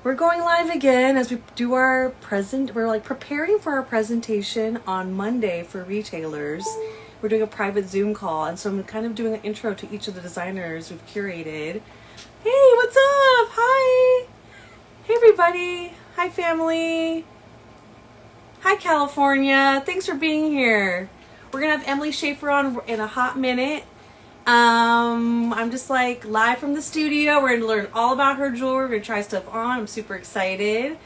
We're going live again as we do our we're like preparing for our presentation on Monday for retailers. We're doing a private Zoom call, and so I'm kind of doing an intro to each of the designers we've curated. Hey, what's up? Hi. Hey, everybody. Hi, family. Hi, California. Thanks for being here. We're gonna have Emily Shaffer on in a hot minute. I'm just like live from the studio. We're gonna learn all about her jewelry. We're gonna try stuff on. I'm super excited.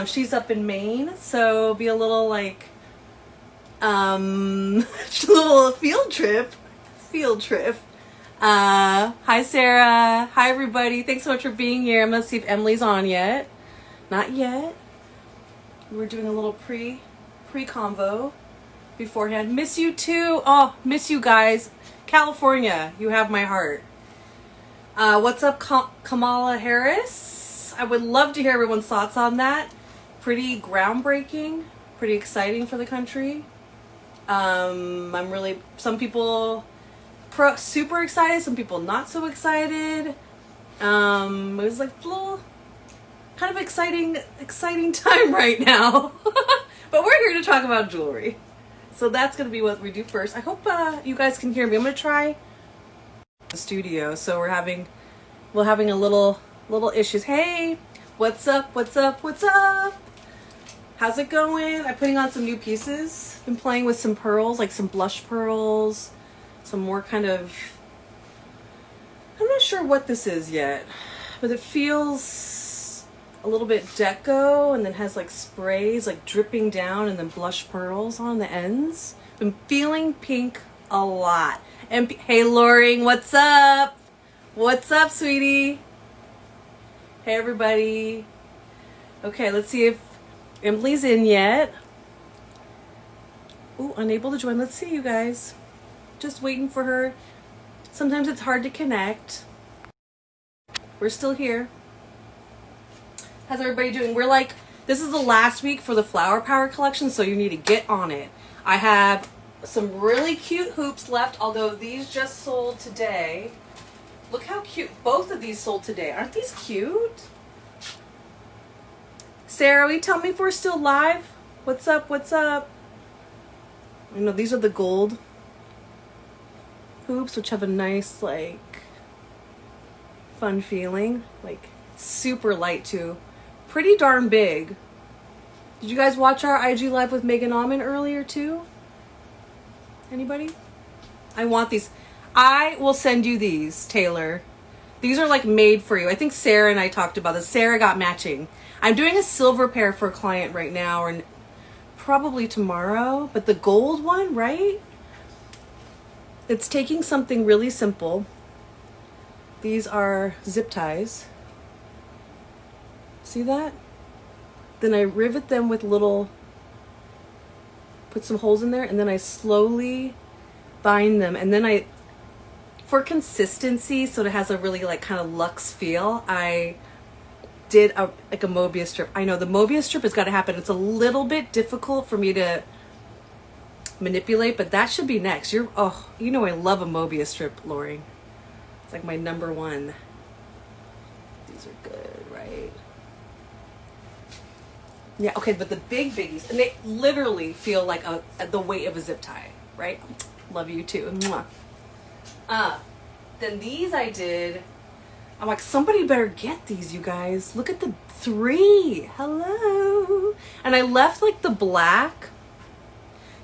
She's up in Maine, so be a little like little field trip. Hi Sarah. Hi everybody. Thanks so much for being here. I'm gonna see if Emily's on yet. Not yet. We're doing a little pre-convo beforehand. Miss you too. Oh, miss you guys. California, you have my heart. What's up, Kamala Harris? I would love to hear everyone's thoughts on that. Pretty groundbreaking, pretty exciting for the country. Some people super excited, some people not so excited. It was like a little kind of exciting time right now. But we're here to talk about jewelry. So that's going to be what we do first. I hope you guys can hear me. I'm going to try the studio. So we're having a little issues. Hey, what's up? How's it going? I'm putting on some new pieces. Been playing with some pearls, like some blush pearls, some more kind of, I'm not sure what this is yet, but it feels a little bit deco, and then has like sprays like dripping down, and then blush pearls on the ends. Been feeling pink a lot. And hey Loring, what's up? What's up, sweetie? Hey everybody. Okay, let's see if Emily's in yet. Ooh, unable to join. Let's see, you guys. Just waiting for her. Sometimes it's hard to connect. We're still here. How's everybody doing? This is the last week for the Flower Power collection, so you need to get on it. I have some really cute hoops left, although these just sold today. Look how cute. Both of these sold today. Aren't these cute? Sarah, will you tell me if we're still live? What's up? You know, these are the gold hoops, which have a nice, like, fun feeling. Like, super light, too. Pretty darn big. Did you guys watch our IG live with Megan Almond earlier too? Anybody? I want these. I will send you these, Taylor. These are like made for you. I think Sarah and I talked about this. Sarah got matching. I'm doing a silver pair for a client right now, and probably tomorrow, but the gold one, right? It's taking something really simple. These are zip ties. See that? Then I rivet them with put some holes in there, and then I slowly bind them. And then for consistency, so it has a really like kind of luxe feel, I did a Mobius strip. I know the Mobius strip has got to happen. It's a little bit difficult for me to manipulate, but that should be next. You know I love a Mobius strip, Lori. It's like my number one. These are good, right? Yeah, okay, but the big biggies, and they literally feel like the weight of a zip tie, right? Love you too. Mwah. Then these I'm like, somebody better get these, you guys. Look at the 3. Hello. And I left like the black.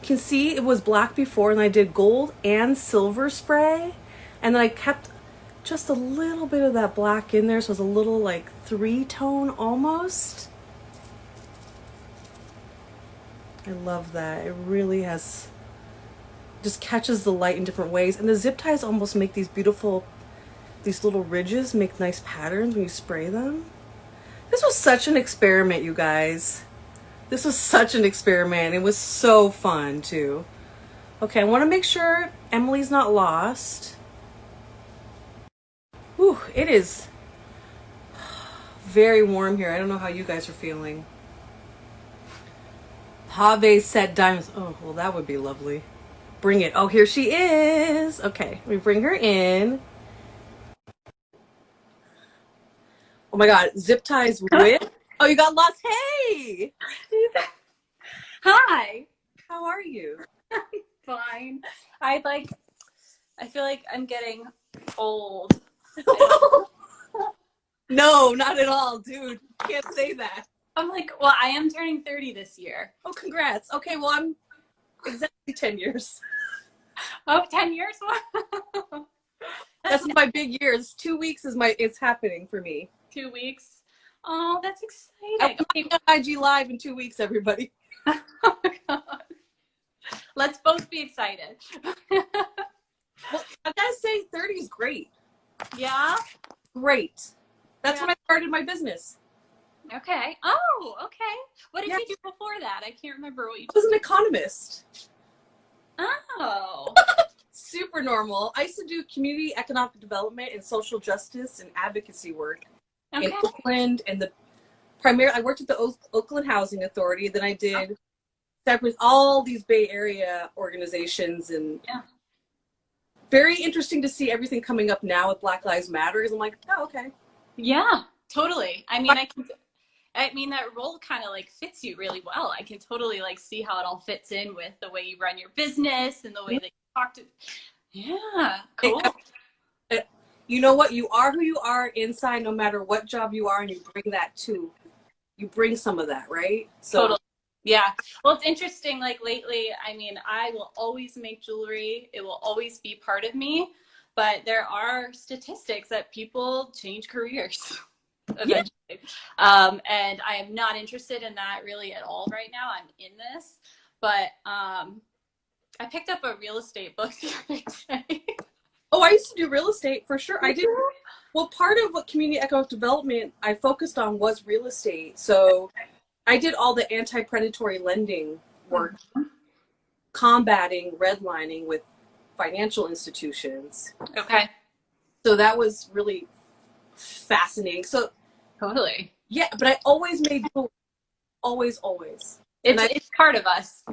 You can see it was black before, and I did gold and silver spray. And then I kept just a little bit of that black in there, so it was a little like 3-tone almost. I love that. It really just catches the light in different ways. And the zip ties almost make these little ridges make nice patterns when you spray them. This was such an experiment, you guys. This was such an experiment. It was so fun too. Okay, I want to make sure Emily's not lost. Whew, it is very warm here. I don't know how you guys are feeling. Pave set diamonds. Oh, well, that would be lovely. Bring it. Oh, here she is. Okay, we bring her in. Oh my God, zip ties with? Oh, you got lost. Hey, Hi. how are you? Fine. I feel like I'm getting old. I No, not at all, dude. Can't say that. I'm like, well, I am turning 30 this year. Oh, congrats. Okay, well, I'm exactly 10 years. Oh, 10 years? That's That's my big years. 2 weeks it's happening for me. 2 weeks. Oh, that's I exciting. will Okay. be on IG Live in 2 weeks, everybody. Oh my God. Let's both be excited. Well, I gotta say, 30 is great. Yeah? Great. That's Yeah. when I started my business. Okay. Oh, okay. What did Yeah, you do before that? I can't remember what you I was an economist. Oh. Super normal. I used to do community economic development and social justice and advocacy work in Okay. Oakland and I worked at the Oakland Housing Authority. Then I did separate all these Bay Area organizations, and Yeah. very interesting to see everything coming up now with Black Lives Matter. I'm like, oh, okay. Yeah, totally. I mean, that role kind of like fits you really well. I can totally like see how it all fits in with the way you run your business and the way that you talk to. Yeah, cool. You know what? You are who you are inside, no matter what job you are, and you bring that too. You bring some of that, right? So, Totally. Yeah. Well, it's interesting. Like lately, I mean, I will always make jewelry. It will always be part of me. But there are statistics that people change careers yeah. eventually. And I am not interested in that really at all right now. I'm in this. But I picked up a real estate book the other day. Oh, I used to do real estate for sure. I did. Well, part of what community economic development I focused on was real estate. So I did all the anti-predatory lending work, combating redlining with financial institutions. Okay. So that was really fascinating. So Totally. yeah, but I always made jewelry, always, always. And It's part of us.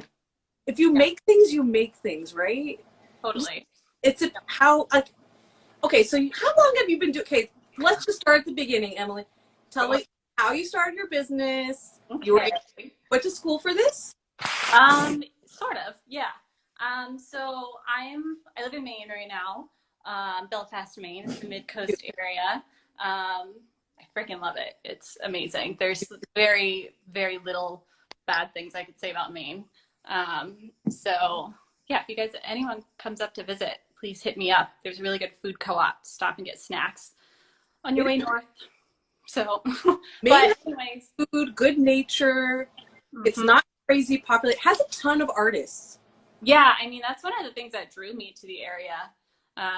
if you Yeah, make things, you make things, right? totally. It's how like okay. So how long have you been doing? Okay, let's just start at the beginning, Emily. Tell me how you started your business. You Okay. went to school for this. Sort of, yeah. So I live in Maine right now, Belfast, Maine. It's the mid coast area. I freaking love it. It's amazing. There's very, very little bad things I could say about Maine. So yeah, if you guys, anyone comes up to visit, please hit me up. There's a really good food co-op. Stop and get snacks on your way north. So, Maine but has anyways, food, good nature. It's mhm. not crazy popular. It has a ton of artists. Yeah, I mean, that's one of the things that drew me to the area.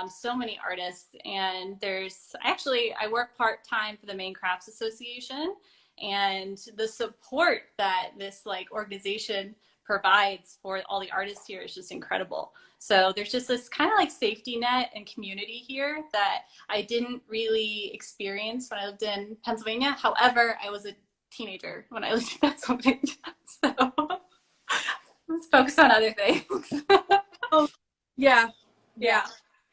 So many artists, and I work part time for the Maine Crafts Association, and the support that this like organization provides for all the artists here is just incredible. So there's just this kind of like safety net and community here that I didn't really experience when I lived in Pennsylvania. However, I was a teenager when I lived in Pennsylvania, so let's focus on other things. Oh, yeah, yeah. Yeah.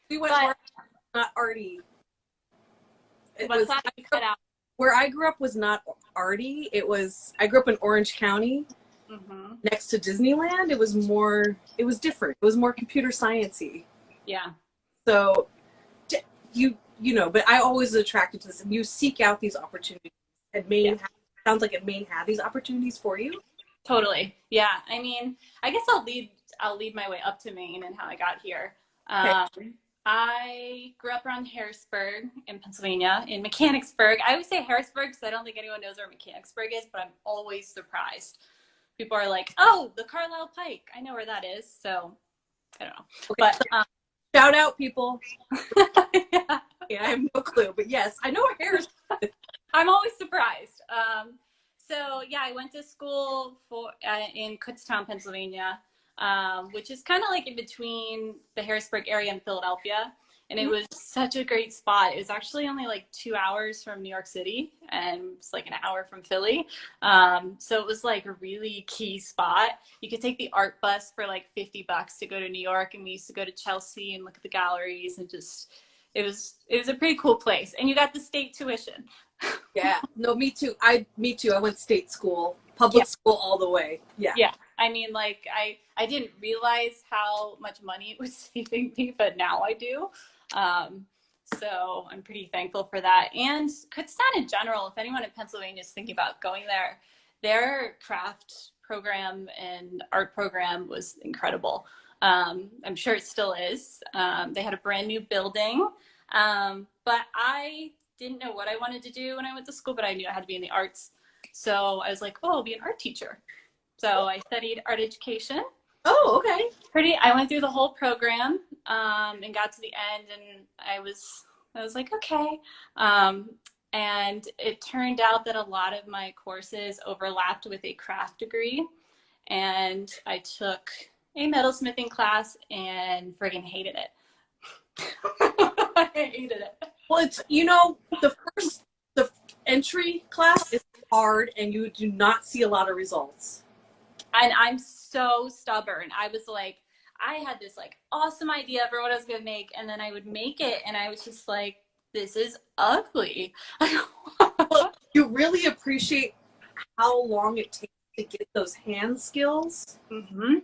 We went But where not arty. It what's was that you cut out? where I grew up was not arty. I grew up in Orange County Mm-hmm. next to Disneyland. It was different. It was more computer sciencey. Yeah. So but I always was attracted to this, and you seek out these opportunities. And Yeah. Sounds like Maine had these opportunities for you. Totally. Yeah. I mean, I guess I'll lead my way up to Maine and how I got here. Okay. I grew up around Harrisburg in Pennsylvania, in Mechanicsburg. I always say Harrisburg because I don't think anyone knows where Mechanicsburg is, but I'm always surprised. People are like, "Oh, the Carlisle Pike. I know where that is." So I don't know, Okay. but Shout out, people. yeah. Yeah, I have no clue, but yes, I know where Harris. I'm always surprised. So yeah, I went to school in Kutztown, Pennsylvania, which is kind of like in between the Harrisburg area and Philadelphia. And it was such a great spot. It was actually only like 2 hours from New York City, and it's like an hour from Philly. So it was like a really key spot. You could take the art bus for like $50 to go to New York, and we used to go to Chelsea and look at the galleries and just it was a pretty cool place. And you got the state tuition. Yeah. No, me too. Me too. I went state school, Yeah. public school all the way. Yeah. Yeah. I mean, like, I didn't realize how much money it was saving me, but now I do. Um, so I'm pretty thankful for that. And Kutztown in general, if anyone in Pennsylvania is thinking about going there, their craft program and art program was incredible. I'm sure it still is. They had a brand new building. But I didn't know what I wanted to do when I went to school, but I knew I had to be in the arts. So I was like, oh, I'll be an art teacher. So I studied art education. Oh, okay. I went through the whole program, and got to the end, and I was like, okay. Um, and it turned out that a lot of my courses overlapped with a craft degree, and I took a metalsmithing class and friggin' hated it. I hated it. Well, it's, the entry class is hard and you do not see a lot of results. And I'm so stubborn. I was like, I had this like awesome idea for what I was gonna make, and then I would make it, and I was just like, this is ugly. Well, you really appreciate how long it takes to get those hand skills. Mm-hmm.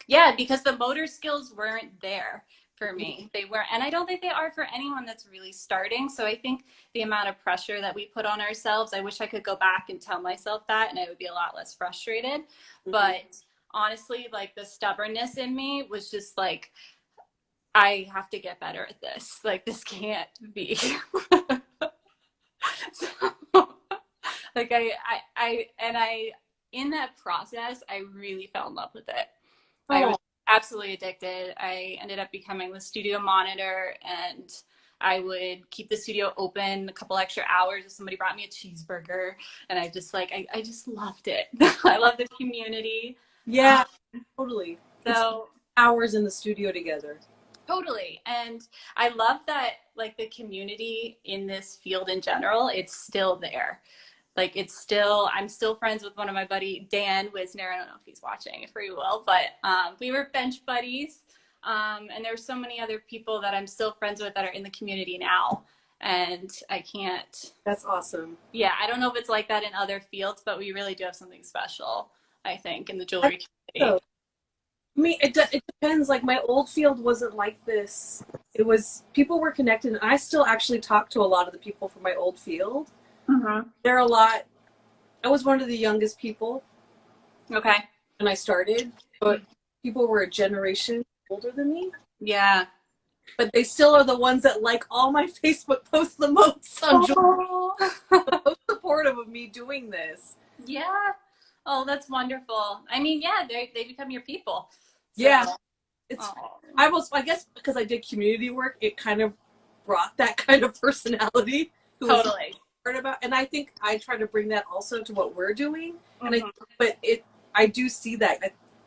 Yeah, because the motor skills weren't there for me. They were, and I don't think they are for anyone that's really starting. So I think the amount of pressure that we put on ourselves, I wish I could go back and tell myself that, and I would be a lot less frustrated. Mm-hmm. But honestly, like the stubbornness in me was just like, I have to get better at this. Like this can't be. So, like I in that process, I really fell in love with it. Oh. I was absolutely addicted. I ended up becoming the studio monitor, and I would keep the studio open a couple extra hours if somebody brought me a cheeseburger, and I just loved it. I love the community. Yeah, totally. So it's hours in the studio together. Totally. And I love that, like, the community in this field in general, it's still there. Like, I'm still friends with one of my buddy, Dan Wisner. I don't know if he's watching, if he will, but we were bench buddies. And there's so many other people that I'm still friends with that are in the community now. And I can't. That's awesome. Yeah, I don't know if it's like that in other fields, but we really do have something special, I think, in the jewelry community. I mean, it depends. Like my old field wasn't like this. It was, people were connected, and I still actually talk to a lot of the people from my old field. Mm-hmm. I was one of the youngest people. Okay. When I started, but people were a generation older than me. Yeah. But they still are the ones that like all my Facebook posts the most on jewelry. The most supportive of me doing this. Yeah. Oh, that's wonderful. I mean, yeah, they become your people. So, yeah. I guess because I did community work, it kind of brought that kind of personality. Totally. And I think I try to bring that also to what we're doing. Mm-hmm. And I do see that.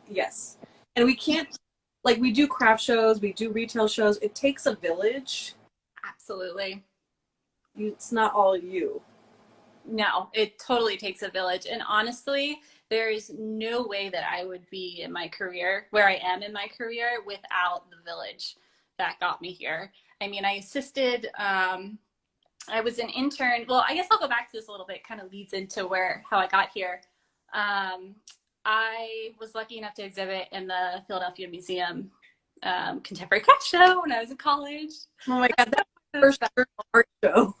Yes. And we can't, like, we do craft shows, we do retail shows. It takes a village. Absolutely. It's not all you. No, it totally takes a village. And honestly, there is no way that I would be in my career, where I am in my career, without the village that got me here. I mean, I assisted, I was an intern. Well, I guess I'll go back to this a little bit. It kind of leads into how I got here. I was lucky enough to exhibit in the Philadelphia Museum Contemporary Craft Show when I was in college. Oh my God, that was my first art show.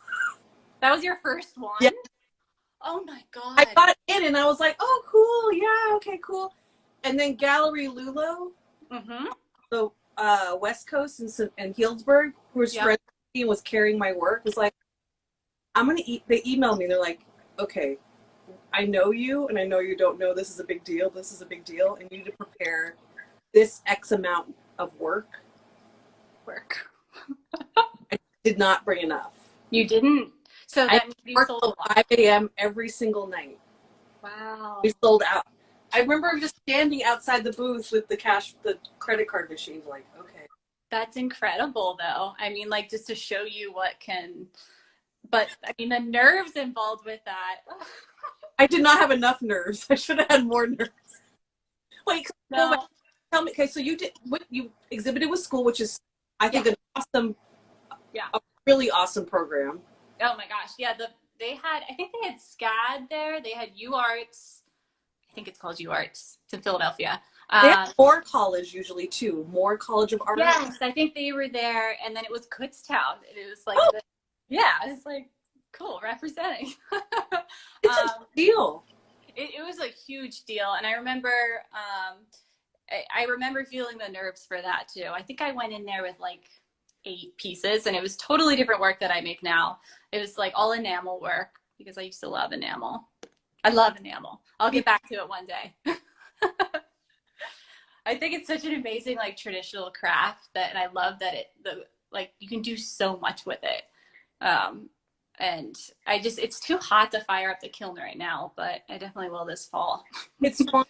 That was your first one? Yeah. Oh my God. I got in and I was like, oh, cool. Yeah, okay, cool. And then Gallery Lulo, the West Coast and Healdsburg, who was friends with me and was carrying my work, was like, they emailed me. They're like, okay, I know you and I know you don't know this is a big deal. This is a big deal. And you need to prepare this X amount of work. I did not bring enough. You didn't? So that means you worked sold till 5 a.m. every single night. Wow. We sold out. I remember just standing outside the booth with the credit card machine, like, okay. That's incredible, though. I mean, like, just to show you but I mean, the nerves involved with that. I did not have enough nerves. I should have had more nerves. Wait, no. Tell me, okay, so you exhibited with school, which is, I think, an awesome, a really awesome program. Oh my gosh, yeah. I think they had SCAD there. They had UArts. I think it's called UArts. It's in Philadelphia. They have Moore College usually too. Moore College of Art. Yes, I think they were there, and then it was Kutztown. It was like, it's like cool representing. It's a deal. It was a huge deal, and I remember, I remember feeling the nerves for that too. I think I went in there with like 8 pieces, and it was totally different work that I make now. It was like all enamel work because I used to love enamel. I love enamel. I'll get back to it one day. I think it's such an amazing like traditional craft and I love that you can do so much with it. And it's too hot to fire up the kiln right now, but I definitely will this fall. It's fun.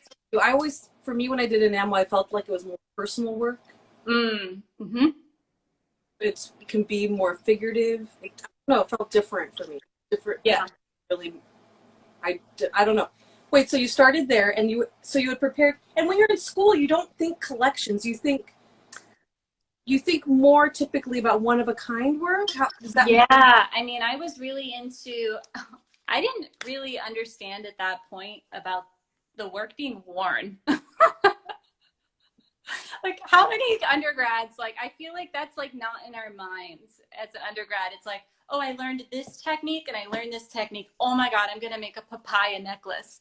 For me, when I did enamel, I felt like it was more personal work. Mm-hmm. It can be more figurative. I don't know. It felt different for me. Different. Yeah. Really. I don't know. Wait, so you started there and you had prepared, and when you're in school, you don't think collections. You think more typically about one-of-a-kind work? How does that Yeah, I mean, I was really I didn't really understand at that point about the work being worn. Like, how many undergrads, like, I feel like that's, like, not in our minds as an undergrad. It's like, oh, I learned this technique and I learned this technique. Oh, my God, I'm going to make a papaya necklace.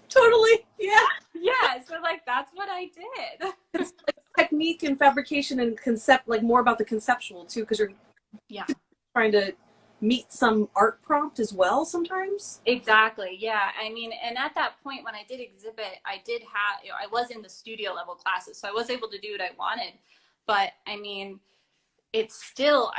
Totally, yeah. Yeah, so, like, that's what I did. It's like technique and fabrication and concept, like, more about the conceptual, too, because you're trying to meet some art prompt as well sometimes. Exactly. Yeah. I mean, and at that point when I did exhibit, I was in the studio level classes, so I was able to do what I wanted. But I mean, I still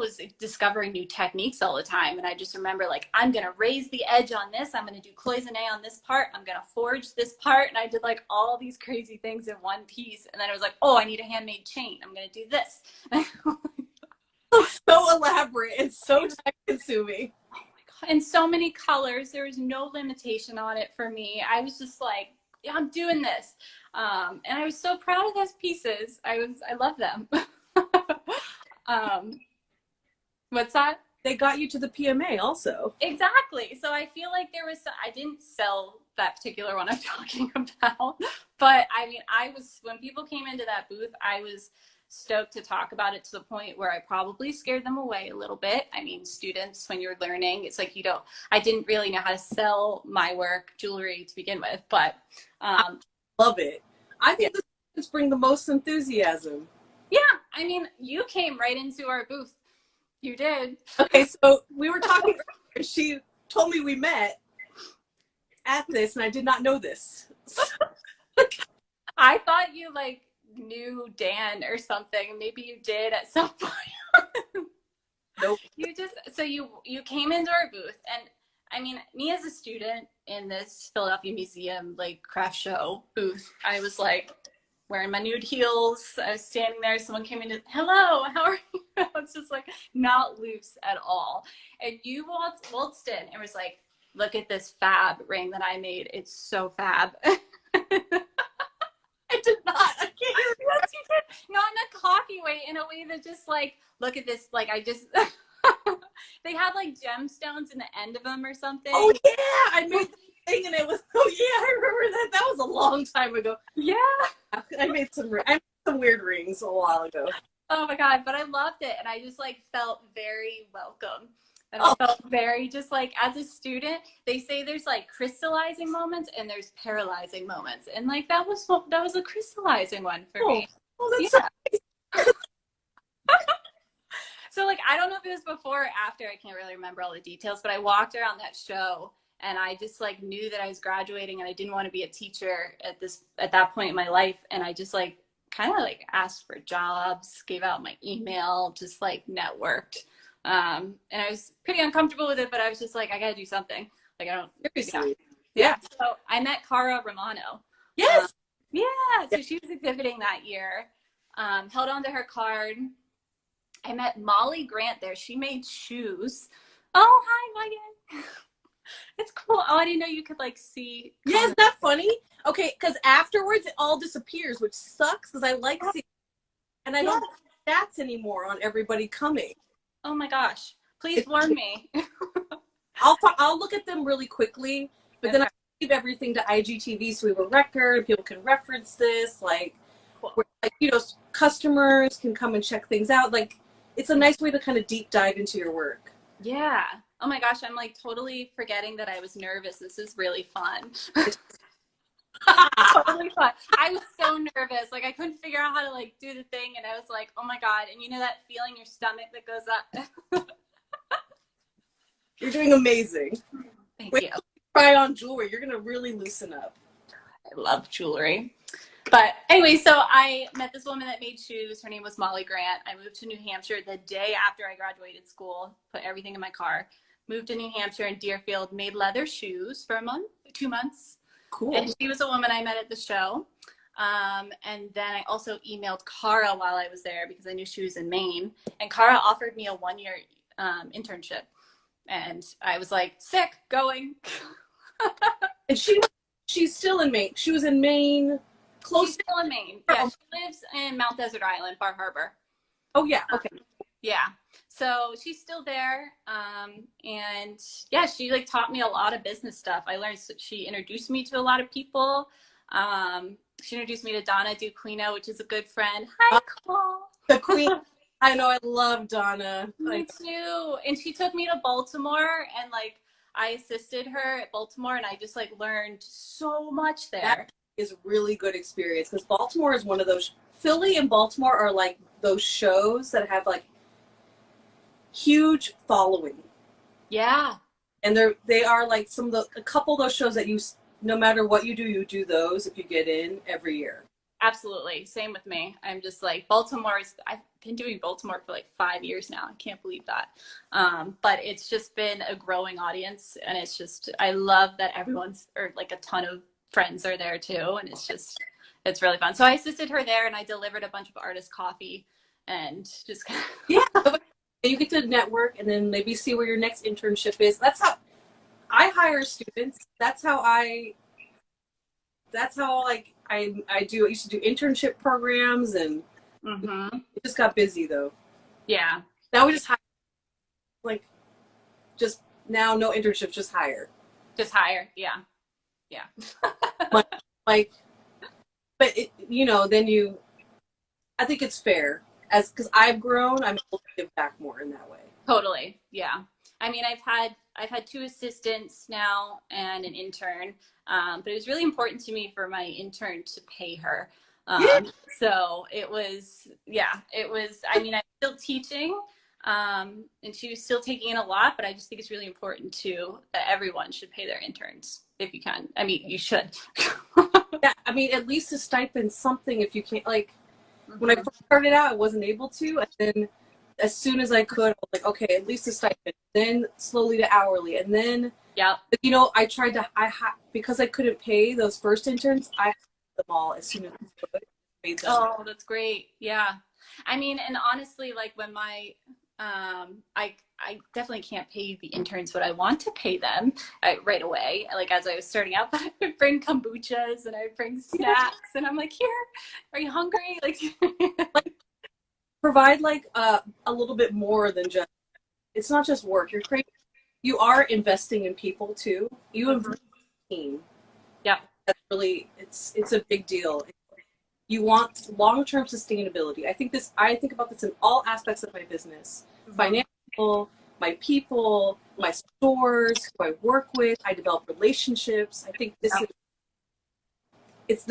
was discovering new techniques all the time. And I just remember like, I'm going to raise the edge on this. I'm going to do cloisonne on this part. I'm going to forge this part. And I did like all these crazy things in one piece. And then I was like, oh, I need a handmade chain. I'm going to do this. So elaborate and so time consuming. Oh my God. And so many colors. There was no limitation on it for me. I was just like, yeah, I'm doing this. And I was so proud of those pieces. I love them. What's that? They got you to the PMA also. Exactly. So I feel like I didn't sell that particular one I'm talking about, but I mean, when people came into that booth, I was stoked to talk about it to the point where I probably scared them away a little bit. I mean, students, when you're learning, it's like, I didn't really know how to sell my work, jewelry to begin with, but I love it. I think the students bring the most enthusiasm. Yeah. I mean, you came right into our booth. You did. Okay. So we were talking earlier. She told me we met at this and I did not know this. I thought you like knew Dan or something. Maybe you did at some point. Nope. You came into our booth, and I mean, me as a student in this Philadelphia Museum like craft show booth, I was like wearing my nude heels. I was standing there. Someone came in. Hello, how are you? I was just like not loose at all. And you waltzed in and was like, "Look at this fab ring that I made. It's so fab." I did not. I can't hear you. Yes, you did. Not in a cocky way, in a way that just like, look at this. Like, they had like gemstones in the end of them or something. Oh yeah, I made the thing and it was. Oh yeah, I remember that. That was a long time ago. Yeah, I made some weird rings a while ago. Oh my God, but I loved it, and I just like felt very welcome. And I felt very just like, as a student, they say there's like crystallizing moments and there's paralyzing moments. And like, that was a crystallizing one for me. Oh, that's so nice. So like, I don't know if it was before or after, I can't really remember all the details, but I walked around that show and I just like knew that I was graduating and I didn't want to be a teacher at that point in my life. And I just like, kind of like asked for jobs, gave out my email, just like networked. And I was pretty uncomfortable with it, but I was just like, I gotta do something. Like, I don't. Yeah. So I met Cara Romano. Yes. So she was exhibiting that year. Held on to her card. I met Molly Grant there. She made shoes. Oh, hi, Megan. It's cool. Oh, I didn't know you could like see. Yeah, isn't that funny? Okay, because afterwards it all disappears, which sucks because I seeing, and I don't have stats anymore on everybody coming. Oh my gosh. Please warn me. I'll look at them really quickly, but Okay. then I leave everything to IGTV so we have a record. People can reference this, like, Cool. where, like, you know, customers can come and check things out. Like, it's a nice way to kind of deep dive into your work. Yeah. Oh my gosh, I'm like totally forgetting that I was nervous. This is really fun. Totally fun. I was so nervous. Like I couldn't figure out how to like do the thing and I was like, oh my God. And you know that feeling in your stomach that goes up? You're doing amazing. Thank Wait you. till you try on jewelry. You're gonna really loosen up. I love jewelry. But anyway, so I met this woman that made shoes. Her name was Molly Grant. I moved to New Hampshire the day after I graduated school, put everything in my car, moved to New Hampshire in Deerfield, made leather shoes for a month, 2 months. Cool. And she was a woman I met at the show. And then I also emailed Cara while I was there because I knew she was in Maine. And Cara offered me a 1-year internship. And I was like, sick, going. And she's still in Maine. She was in Maine, close. She's still in Maine. Yeah, she lives in Mount Desert Island, Bar Harbor. Oh yeah, okay. Yeah. So she's still there. And yeah, she like taught me a lot of business stuff. I learned, she introduced me to a lot of people. She introduced me to Donna Duquino, which is a good friend. Hi, Cole. The queen. I know, I love Donna. Me too. And she took me to Baltimore and like I assisted her at Baltimore and I just like learned so much there. That is really good experience because Baltimore is one of those. Philly and Baltimore are like those shows that have like huge following. Yeah. And they are like a couple of those shows that no matter what you do those if you get in every year. Absolutely. Same with me. I'm just like, I've been doing Baltimore for like 5 years now. I can't believe that. But it's just been a growing audience. And it's just, I love that or like a ton of friends are there too. And it's really fun. So I assisted her there and I delivered a bunch of artist coffee and just kind of. Yeah. You get to network and then maybe see where your next internship is. That's how I hire students. That's how like I used to do internship programs and it just got busy though. Yeah. Now we just hire, like just now no internships, just hire. Just hire. Yeah. Yeah. like but it, then I think it's fair because I've grown, I'm able to give back more in that way. Totally. Yeah. I mean, I've had 2 assistants now and an intern, but it was really important to me for my intern to pay her. So it was, I mean, I'm still teaching, and she was still taking in a lot, but I just think it's really important that everyone should pay their interns if you can. I mean, you should. Yeah. I mean, at least a stipend, something if you can't, like when I first started out, I wasn't able to, and then as soon as I could, I was like, okay, at least a stipend, then slowly to hourly. And then, I tried to, because I couldn't pay those first interns, I hired them all as soon as I could. Oh, that's great. Yeah. I mean, and honestly, like when I definitely can't pay the interns what I want to pay them right away. Like as I was starting out, but I would bring kombuchas and I would bring snacks and I'm like, here, are you hungry? Like provide like a little bit more than just, it's not just work. You are investing in people too. You invest in a team. Yeah. That's really, it's a big deal. You want long-term sustainability. I think about this in all aspects of my business. Financial, my people, my stores, who I work with, I develop relationships. I think this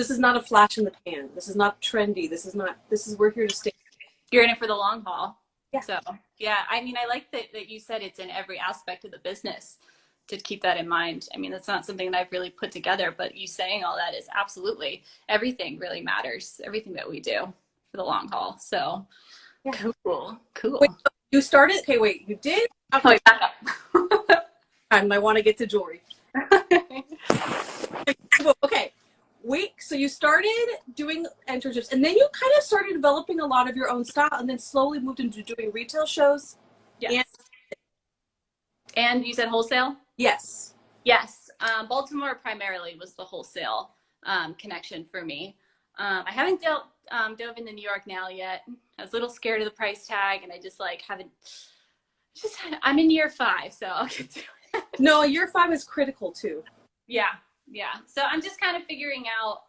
is not a flash in the pan. This is not trendy. We're here to stay. You're in it for the long haul. Yeah. So yeah, I mean, I like that you said it's in every aspect of the business to keep that in mind. I mean, that's not something that I've really put together, but you saying all that is absolutely, everything really matters. Everything that we do for the long haul. So yeah. Cool. Wait, you started, okay, wait, you did? Okay, back up. I want to get to jewelry. Okay. Wait, so you started doing internships and then you kind of started developing a lot of your own style and then slowly moved into doing retail shows. Yes. And you said wholesale? Yes. Yes. Baltimore primarily was the wholesale connection for me. I haven't dove into New York now yet. I was a little scared of the price tag and I just like haven't just, I'm in year 5, so I'll get to it. No, year 5 is critical too. Yeah, yeah. So I'm just kind of figuring out.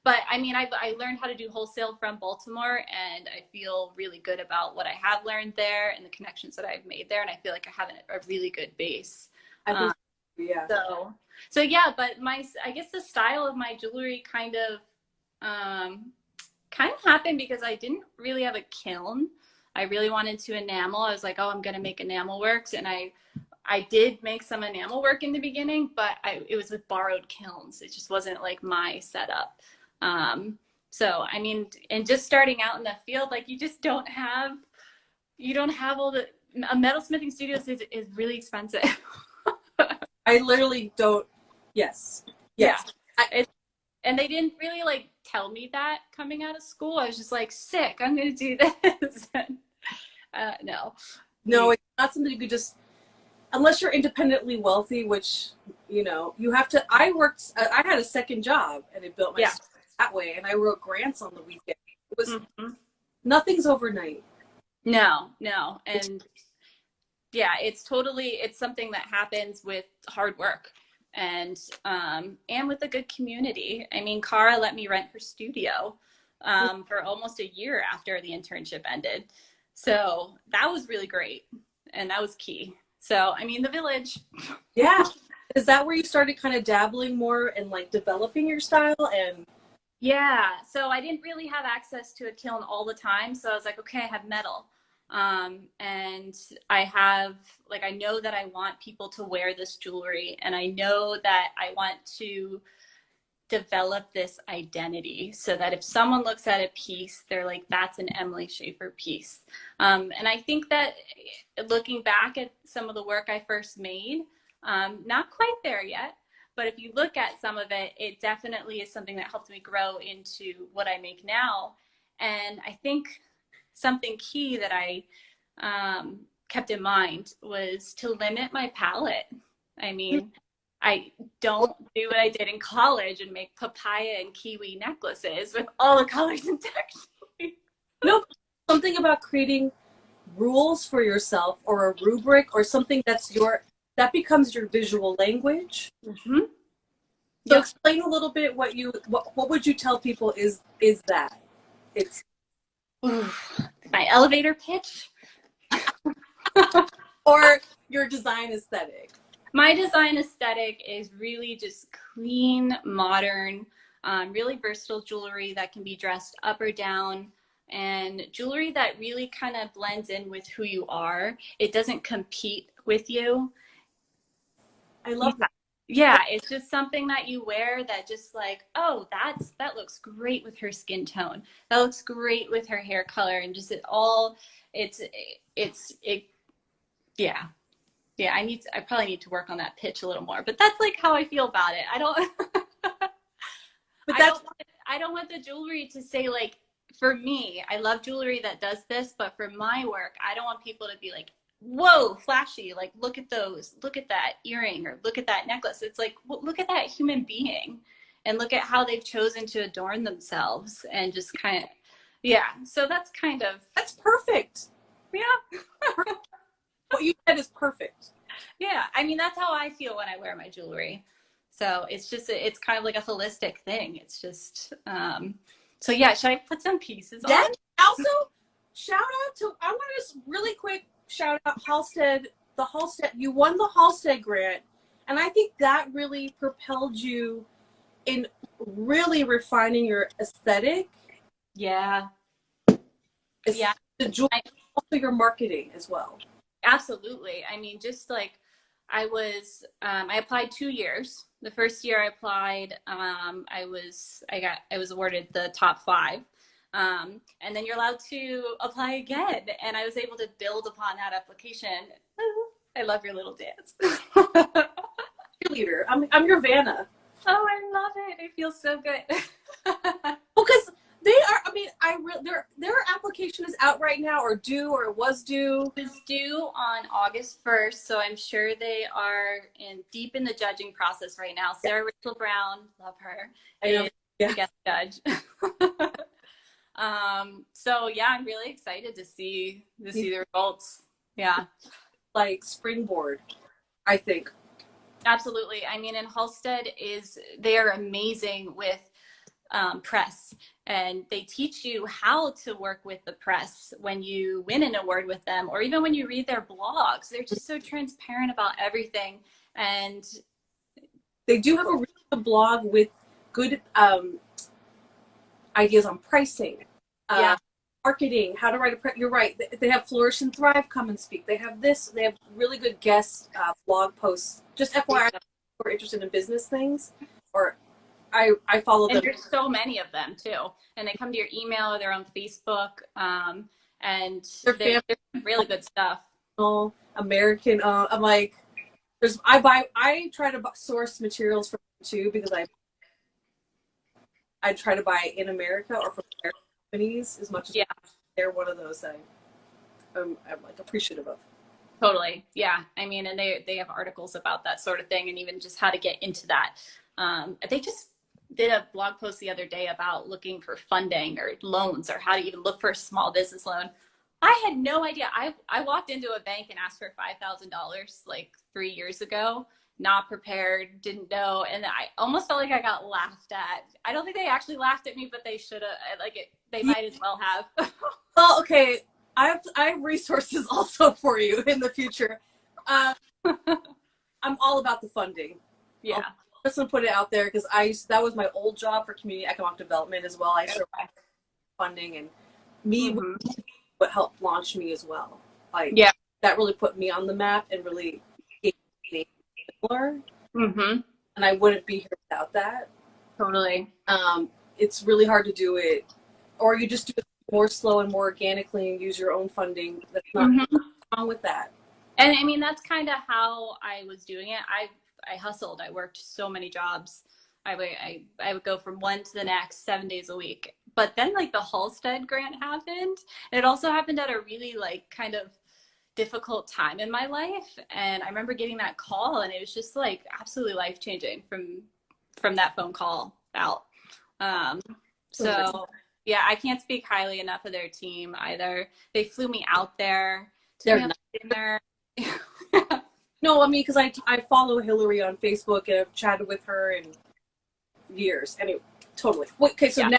But I mean, I learned how to do wholesale from Baltimore, and I feel really good about what I have learned there and the connections that I've made there, and I feel like I have a really good base. I think, yeah. So yeah, but I guess the style of my jewelry kind of happened because I didn't really have a kiln. I really wanted to enamel. I was like, oh, I'm gonna make enamel works, and I did make some enamel work in the beginning, but it was with borrowed kilns. It just wasn't like my setup. So I mean, and just starting out in the field, like you don't have all the metalsmithing studios is really expensive. I literally don't. Yes. Yes. Yeah. And they didn't really like tell me that coming out of school. I was just like, sick, I'm gonna do this. No, it's not something you could just, unless you're independently wealthy, which, you know, you have to. I had a second job and it built my stuff that way, and I wrote grants on the weekend. It was nothing's overnight. No. And yeah, it's something that happens with hard work and with a good community. I mean, Cara let me rent her studio for almost a year after the internship ended. So that was really great. And that was key. So, I mean, the village. Yeah. Is that where you started kind of dabbling more and like developing your style? And yeah, so I didn't really have access to a kiln all the time. So I was like, okay, I have metal. And I know that I want people to wear this jewelry, and I know that I want to develop this identity so that if someone looks at a piece, they're like, that's an Emily Shaffer piece. And I think that looking back at some of the work I first made, not quite there yet, but if you look at some of it, it definitely is something that helped me grow into what I make now. And I think something key that I kept in mind was to limit my palette. I mean, I don't do what I did in college and make papaya and kiwi necklaces with all the colors and textures. No, something about creating rules for yourself or a rubric or something that becomes your visual language. Mm-hmm. So explain a little bit what would you tell people is that? It's my elevator pitch. Or your design aesthetic. My design aesthetic is really just clean, modern, really versatile jewelry that can be dressed up or down, and jewelry that really kind of blends in with who you are. It doesn't compete with you. I love that. Yeah, it's just something that you wear that just like, oh, that looks great with her skin tone. That looks great with her hair color, and just yeah. Yeah, I probably need to work on that pitch a little more, but that's like how I feel about it. I don't want the jewelry to say like, for me, I love jewelry that does this, but for my work, I don't want people to be like, whoa, flashy, like look at those, look at that earring or look at that necklace. It's like, well, look at that human being and look at how they've chosen to adorn themselves and just kind of, yeah. So that's perfect. Yeah. What you said is perfect. Yeah, I mean, that's how I feel when I wear my jewelry. So it's kind of like a holistic thing. It's just, so yeah, should I put some pieces on? Also, shout out to, I want to just really quick shout out Halstead, you won the Halstead Grant. And I think that really propelled you in really refining your aesthetic. Yeah. Yeah. The jewelry, also your marketing as well. Absolutely. I mean, just like I applied 2 years. The first year I applied, I was awarded the top 5. And then you're allowed to apply again. And I was able to build upon that application. I love your little dance. Cheerleader. I'm your Vanna. Oh, I love it. It feels so good. Because they are, I mean, their application is out right now, or due, or was due. It's due on August 1st, so I'm sure they are deep in the judging process right now. Sarah Rachel Brown, love her, is the guest judge. So yeah, I'm really excited to see the results. Yeah. Like springboard, I think. Absolutely. I mean, and Halstead they are amazing with press, and they teach you how to work with the press when you win an award with them, or even when you read their blogs. They're just so transparent about everything. And They do have a really good blog with good ideas on pricing, yeah, marketing, how to write you're right. They have Flourish and Thrive come and speak. They have this. They have really good guest blog posts. Just FYI, if you're interested in business things, or I follow them. and there's so many of them too, and they come to your email or they're on Facebook, and they're really good stuff. American. I'm like, I try to source materials from them too, because I try to buy in America or from American companies as much as they're one of those I'm like appreciative of. Totally. Yeah. I mean, and they have articles about that sort of thing, and even just how to get into that. They just did a blog post the other day about looking for funding or loans, or how to even look for a small business loan. I had no idea. I walked into a bank and asked for $5,000 like 3 years ago, not prepared, didn't know. And I almost felt like I got laughed at. I don't think they actually laughed at me, but they should have, they might as well have. Well, okay. I have resources also for you in the future. I'm all about the funding. Yeah. I'll just want to put it out there, because that was my old job for community economic development as well. I started funding, and what helped launch me as well. Like, that really put me on the map and really gave me similar. And I wouldn't be here without that. Totally. It's really hard to do it, or you just do it more slow and more organically and use your own funding. That's not wrong with that. And I mean, that's kind of how I was doing it. I hustled. I worked so many jobs. I would go from one to the next 7 days a week. But then like the Halstead Grant happened. And it also happened at a really like kind of difficult time in my life. And I remember getting that call, and it was just like absolutely life changing from that phone call out. So yeah, I can't speak highly enough of their team either. They flew me out there. They're not. No, I mean, because I follow Hillary on Facebook and I've chatted with her in years. Anyway, totally. Okay, so now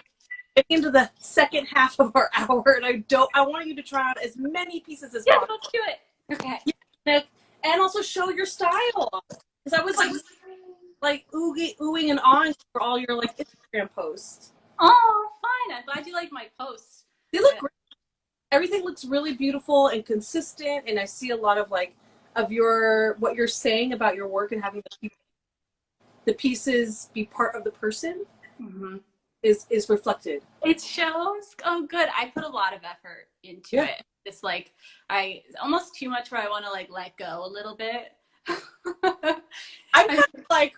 getting into the second half of our hour, and I want you to try out as many pieces as possible. Let's do it. Okay. Yeah, and also show your style, because I was like oohing and awing for all your like Instagram posts. Oh, fine. I'm glad you like my posts. They look great. Everything looks really beautiful and consistent, and I see a lot of like of what you're saying about your work, and having the pieces be part of the person is reflected. It shows. Oh, good. I put a lot of effort into it. It's like almost too much where I want to like let go a little bit. I'm kind of like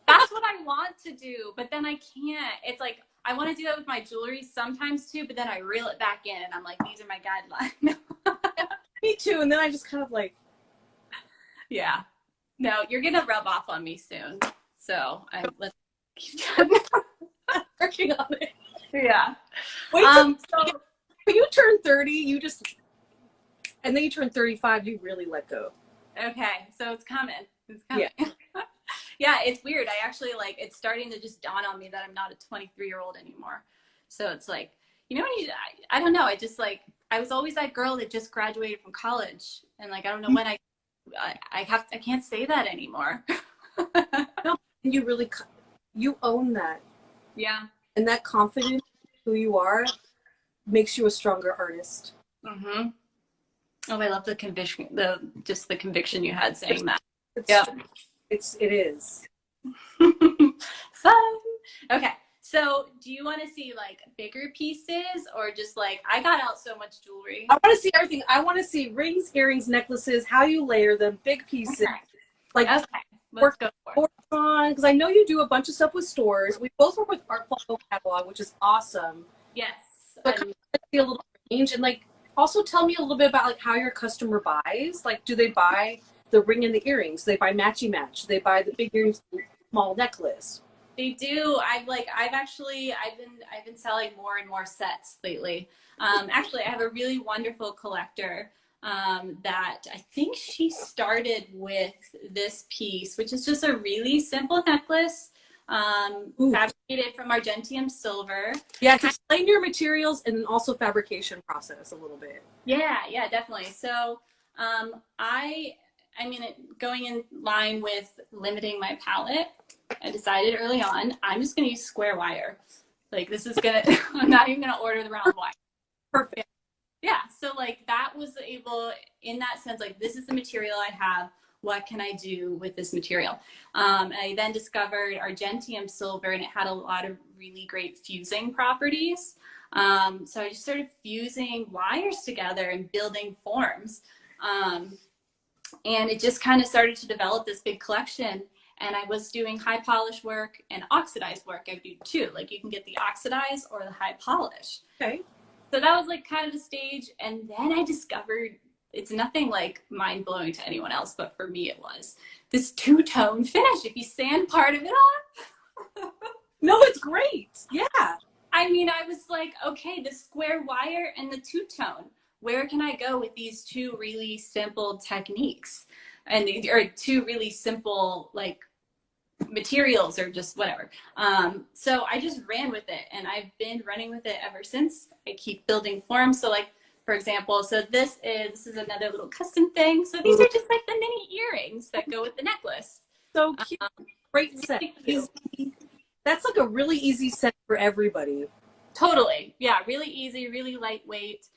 that's what I want to do, but then I can't. It's like I want to do that with my jewelry sometimes too, but then I reel it back in, and I'm like, these are my guidelines. Me too. And then I just kind of like, yeah, no, you're gonna rub off on me soon. So let's keep working on it. Yeah. Wait, so when you turn 30, and then you turn 35, you really let go. Okay, so it's coming. It's coming. Yeah. Yeah, it's weird. I actually it's starting to just dawn on me that I'm not a 23-year-old anymore. So it's like, I don't know. I was always that girl that just graduated from college, and like I don't know when I can't say that anymore. No, you own that. Yeah. And that confidence in who you are makes you a stronger artist. Oh, I love the conviction, the conviction you had saying that. It is. Fun. Okay. So do you want to see like bigger pieces, or just like, I got out so much jewelry? I want to see everything. I want to see rings, earrings, necklaces, how you layer them, big pieces. Okay. Like, let's go for it. Because I know you do a bunch of stuff with stores. We both work with Artful Catalog, which is awesome. Yes. But kind of see a little range, and like also tell me a little bit about like how your customer buys. Like, do they buy the ring and the earrings? Do they buy matchy match? Do they buy the big earrings, and the small necklace? They do. I've been selling more and more sets lately. Actually, I have a really wonderful collector that I think she started with this piece, which is just a really simple necklace, fabricated from argentium silver. Yeah, to explain your materials and also fabrication process a little bit. Yeah, definitely. So I mean, going in line with limiting my palette, I decided early on, I'm just going to use square wire. Like this is going to, I'm not even going to order the round wire. Perfect. Yeah. So like that was able, in that sense, like this is the material I have. What can I do with this material? I then discovered argentium silver, and it had a lot of really great fusing properties. So I just started fusing wires together and building forms. And it just kind of started to develop this big collection. And I was doing high polish work and oxidized work. I do too. Like you can get the oxidized or the high polish. Okay. So that was like kind of the stage. And then I discovered it's nothing like mind blowing to anyone else, but for me it was this two-tone finish. If you sand part of it off. No, it's great. Yeah. I mean, I was like, okay, the square wire and the two-tone. Where can I go with these two really simple techniques? And or two really simple like materials or just whatever. So I just ran with it, and I've been running with it ever since. I keep building forms. So like, for example, so this is another little custom thing. So these are just like the mini earrings that go with the necklace. So cute. Great set. Easy. That's like a really easy set for everybody. Totally. Yeah, really easy, really lightweight.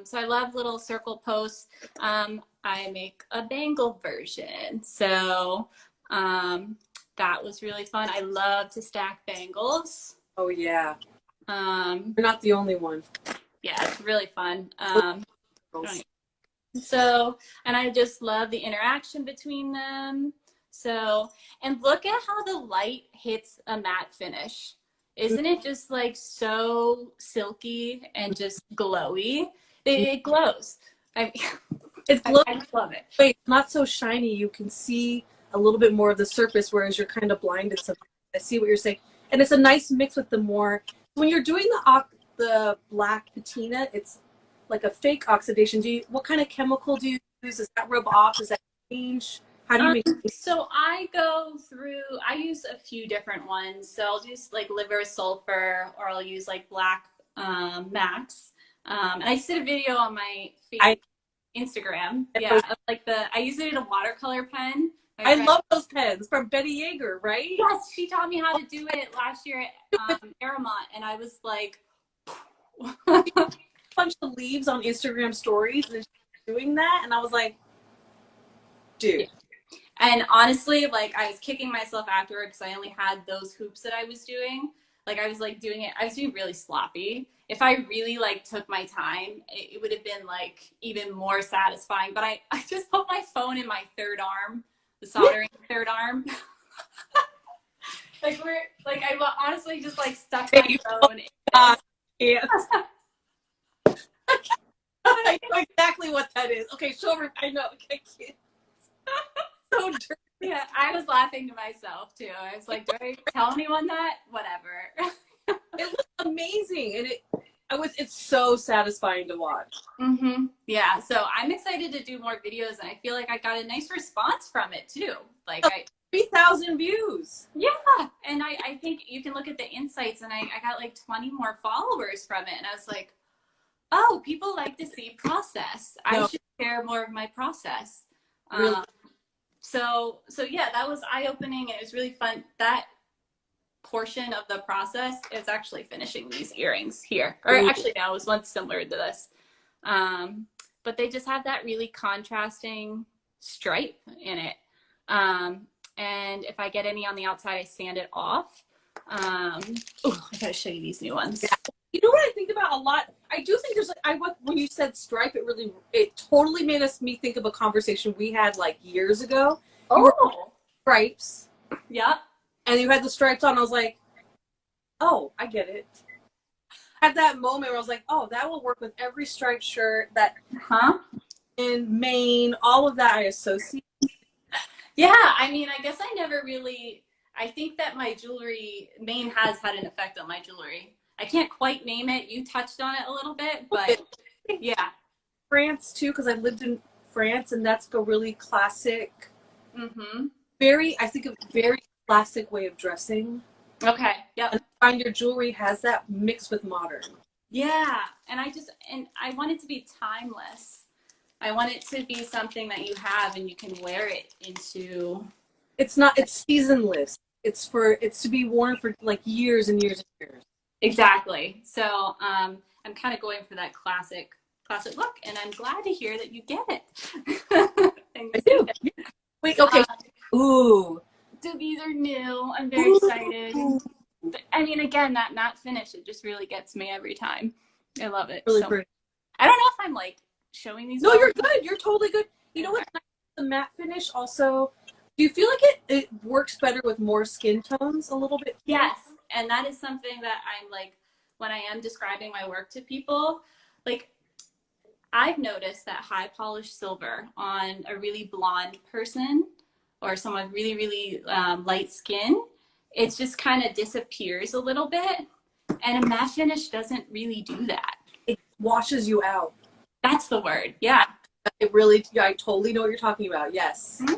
So I love little circle posts. I make a bangle version. So that was really fun. I love to stack bangles. Oh, yeah. You're not the only one. Yeah, it's really fun. So, and I just love the interaction between them. So, and look at how the light hits a matte finish. Isn't it just like so silky and just glowy? It glows. It's glowy. I just love it. Wait, not so shiny. You can see a little bit more of the surface, whereas you're kind of blinded. So I see what you're saying. And it's a nice mix with the more, when you're doing the black patina, it's like a fake oxidation. What kind of chemical do you use? Does that rub off? Does that change? How do you make it? So I go through, I use a few different ones. So I'll use like liver sulfur, or I'll use like black max. And I just did a video on my Instagram. Yeah, like I use it in a watercolor pen. I love those pens from Betty Yeager, right? Yes, she taught me how to do it last year at Aramont, and I was like, a bunch of leaves on Instagram stories and doing that, and I was like, dude. And honestly, like I was kicking myself afterward because I only had those hoops that I was doing. Like I was like doing it, I was doing really sloppy. If I really like took my time, it would have been like even more satisfying. But I just put my phone in my third arm, the soldering third arm. I honestly just like stuck my phone in. Yeah. I know exactly what that is. Okay, show her. I know. Okay, so dirty. Yeah, I was laughing to myself too. I was like, do I tell anyone that? Whatever. It looks amazing, and it's so satisfying to watch. Mm-hmm. Yeah, so I'm excited to do more videos, and I feel like I got a nice response from it too. Like 3,000 views. Yeah, and I think you can look at the insights, and I got like 20 more followers from it, and I was like, oh, people like to see process. I should share more of my process. Really? So yeah, that was eye-opening, and it was really fun. That portion of the process is actually finishing these earrings here. Or actually, no, it was one similar to this. But they just have that really contrasting stripe in it. And if I get any on the outside, I sand it off. I gotta show you these new ones. Yeah. You know what I think about a lot? I do think there's when you said stripe, it totally made me think of a conversation we had like years ago. Oh, stripes. Yeah. And you had the stripes on. I was like, oh, I get it. I had that moment where I was like, oh, that will work with every striped shirt that in Maine, all of that I associate. Yeah, I mean, I guess I never really, I think that my jewelry, Maine has had an effect on my jewelry. I can't quite name it. You touched on it a little bit, but yeah. France too, because I lived in France, and that's a really classic, Mm-hmm. I think a very classic way of dressing. Okay. Yep. And I find your jewelry has that mixed with modern. Yeah. And I want it to be timeless. I want it to be something that you have and you can wear it into. It's seasonless. It's to be worn for like years and years and years. Exactly. So I'm kind of going for that classic look, and I'm glad to hear that you get it. I do. Wait, okay. Ooh. So these are new. I'm very excited. I mean, again, that matte finish, it just really gets me every time. I love it. Really so pretty. I don't know if I'm like showing these. No, you're good. You're totally good. You know what? The matte finish also. Do you feel like it works better with more skin tones a little bit? Yes, and that is something that I'm like when I am describing my work to people, like I've noticed that high polished silver on a really blonde person or someone really, really light skin, it just kind of disappears a little bit. And a matte finish doesn't really do that. It washes you out. That's the word. Yeah. It really, I totally know what you're talking about. Yes. Mm-hmm.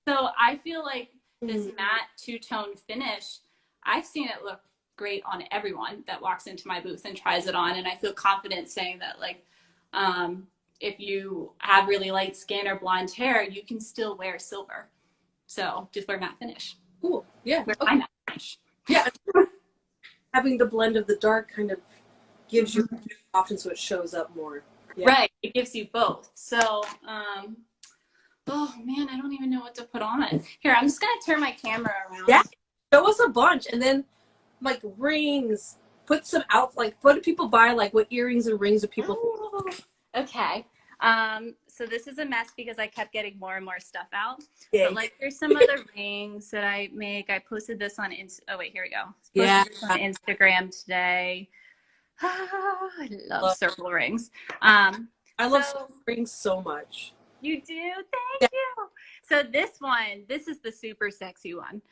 So I feel like this matte two-tone finish, I've seen it look great on everyone that walks into my booth and tries it on. And I feel confident saying that, like, if you have really light skin or blonde hair, you can still wear silver. So just wear matte finish. Cool. Yeah. Wear my matte finish. Yeah. Having the blend of the dark kind of gives you options so it shows up more. Yeah. Right. It gives you both. So, oh man, I don't even know what to put on. Here, I'm just going to turn my camera around. Yeah. Show us a bunch. And then like rings, put some out, like what do people buy? Like what earrings and rings do people Okay. So this is a mess because I kept getting more and more stuff out. Yay. But like there's some other rings that I make. I posted this on oh wait, here we go. Yeah. This on Instagram today. I love circle rings. I love rings so much. You do? Thank you. So this is the super sexy one.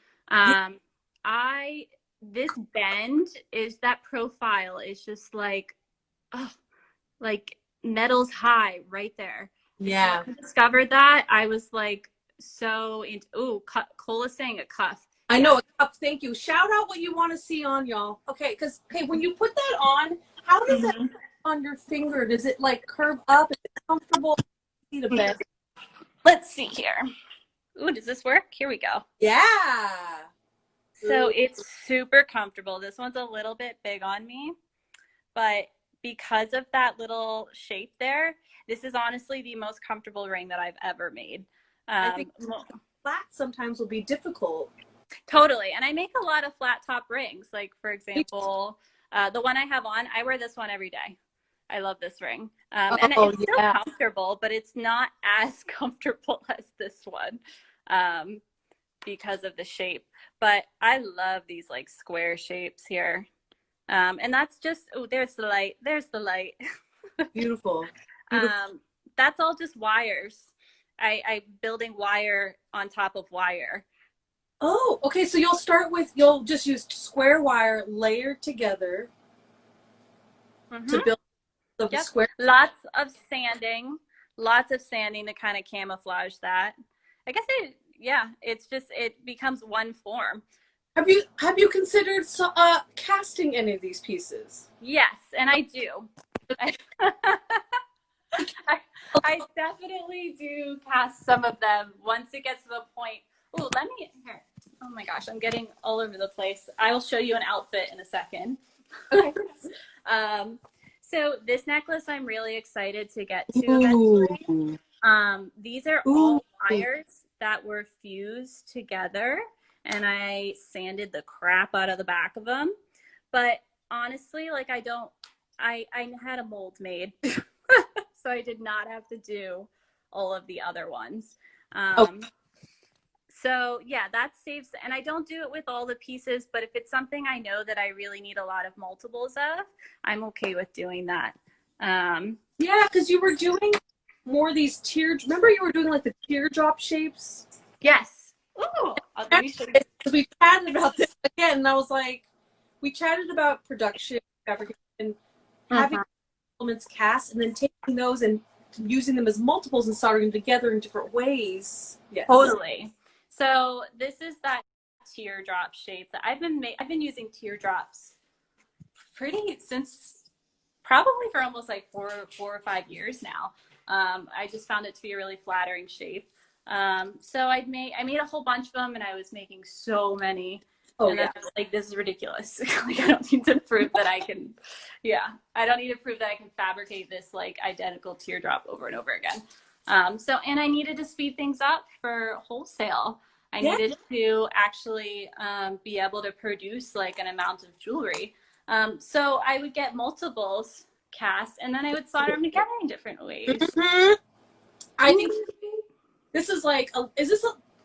This bend is that profile is just like, oh, like metals high right there. Yeah. When I discovered that, I was like so into, Cola's saying a cuff. I know, a cuff, thank you. Shout out what you want to see on, y'all. Okay, because, hey, when you put that on, how does that on your finger? Does it like curve up? Is it comfortable? See the best. Let's see here. Ooh, does this work? Here we go. Yeah. So it's super comfortable. This one's a little bit big on me, but because of that little shape there, this is honestly the most comfortable ring that I've ever made. I think flat sometimes will be difficult. Totally. And I make a lot of flat top rings. Like, for example, the one I have on, I wear this one every day. I love this ring. And it's still comfortable, but it's not as comfortable as this one because of the shape. But I love these like square shapes here. And that's just, there's the light. There's the light. Beautiful. That's all just wires. I'm building wire on top of wire. Oh, okay. So you'll just use square wire layered together to build the square. Lots of sanding to kind of camouflage that. I guess it becomes one form. Have you considered casting any of these pieces? Yes, and I do. I definitely do cast some of them once it gets to the point. Oh, here. Oh my gosh, I'm getting all over the place. I will show you an outfit in a second. Okay. So this necklace I'm really excited to get to eventually. These are all wires that were fused together, and I sanded the crap out of the back of them. But honestly, like I had a mold made, so I did not have to do all of the other ones. So yeah, that saves, and I don't do it with all the pieces, but if it's something I know that I really need a lot of multiples of, I'm okay with doing that. Yeah, because you were doing more of these remember you were doing like the teardrop shapes? Yes. Ooh, let me show you. We chatted about this again, and I was like, we chatted about production, fabrication, having elements cast, and then taking those and using them as multiples and soldering them together in different ways. Yes. Totally. So this is that teardrop shape that I've been using teardrops since probably for almost like 4 or 5 years now. I just found it to be a really flattering shape. So I made a whole bunch of them, and I was making so many. And I was like, this is ridiculous. Like, I don't need to prove that I can. Yeah, I don't need to prove that I can fabricate this like identical teardrop over and over again. And I needed to speed things up for wholesale. I needed to actually be able to produce like an amount of jewelry. So I would get multiples cast, and then I would solder them together in different ways. Mm-hmm. I think this is like,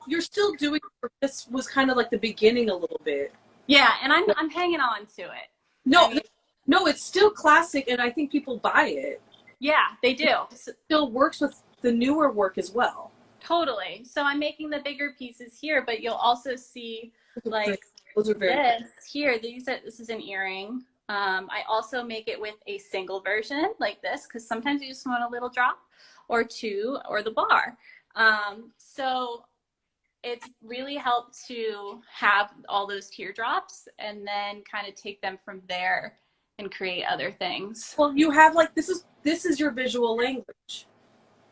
you're still doing, this was kind of like the beginning a little bit. Yeah, and I'm hanging on to it. No, it's still classic, and I think people buy it. Yeah, they do. It still works with the newer work as well. Totally. So I'm making the bigger pieces here, but you'll also see like those are very this here. This is an earring. I also make it with a single version like this, because sometimes you just want a little drop or two, or the bar. So it's really helped to have all those teardrops and then kind of take them from there and create other things. Well, you have like, this is your visual language.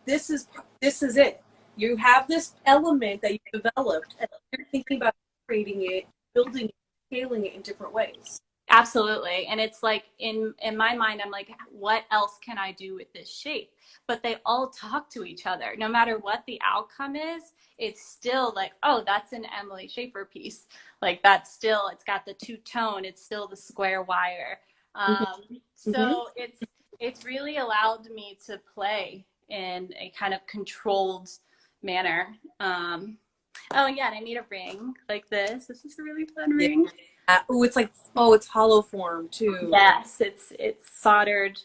This is it. You have this element that you developed, and you're thinking about creating it, building it, scaling it in different ways. Absolutely. And it's like, in my mind, I'm like, what else can I do with this shape? But they all talk to each other. No matter what the outcome is, it's still like, oh, that's an Emily Shaffer piece. Like, it's got the two-tone, it's still the square wire. So it's really allowed me to play in a kind of controlled manner. Oh yeah, and I made a ring like this. This is a really fun ring. It's hollow form too. Yes, it's soldered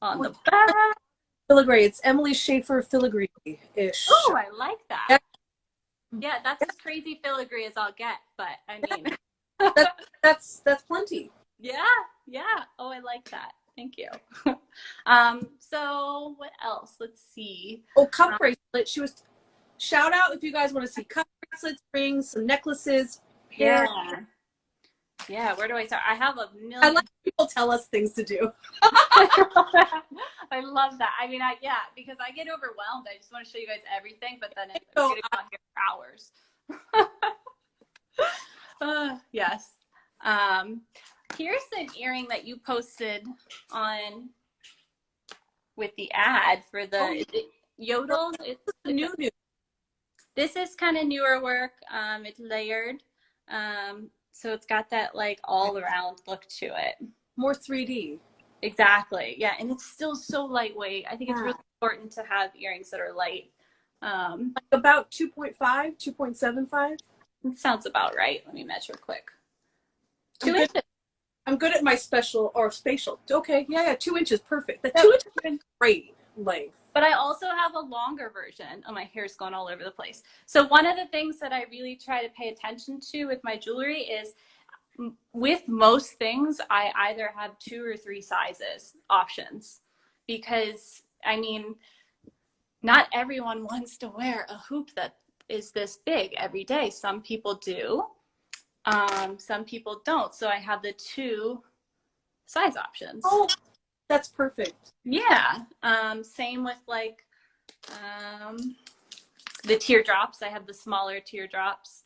on the back. Filigree. It's Emily Shaffer filigree-ish. Oh, I like that. Yeah, that's as crazy filigree as I'll get, but I mean, that's plenty. Yeah. Oh, I like that. Thank you. So what else? Let's see. Oh, cup bracelet. Shout out if you guys want to see cup bracelets, rings, some necklaces. Yeah. Yeah, where do I start? I have a million. I like people tell us things to do. I love that. I mean, because I get overwhelmed. I just want to show you guys everything, but then I'm going to go on here for hours. Yes. Here's an earring that you posted on with the ad for the Yodel. It's new. This is kind of newer work. It's layered. So it's got that like all around look to it. More 3D. Exactly. Yeah. And it's still so lightweight. I think it's really important to have earrings that are light. Like about 2.5, 2.75. That sounds about right. Let me measure quick. 2 inches. I'm good at my spatial. Okay. Yeah. 2 inches. Perfect. The 2 inches is great length. But I also have a longer version. Oh, my hair's going all over the place. So one of the things that I really try to pay attention to with my jewelry is, with most things, I either have 2 or 3 sizes options, because I mean, not everyone wants to wear a hoop that is this big every day. Some people do. Some people don't. So I have the 2 size options. Oh, that's perfect. Yeah. Same with like the teardrops. I have the smaller teardrops.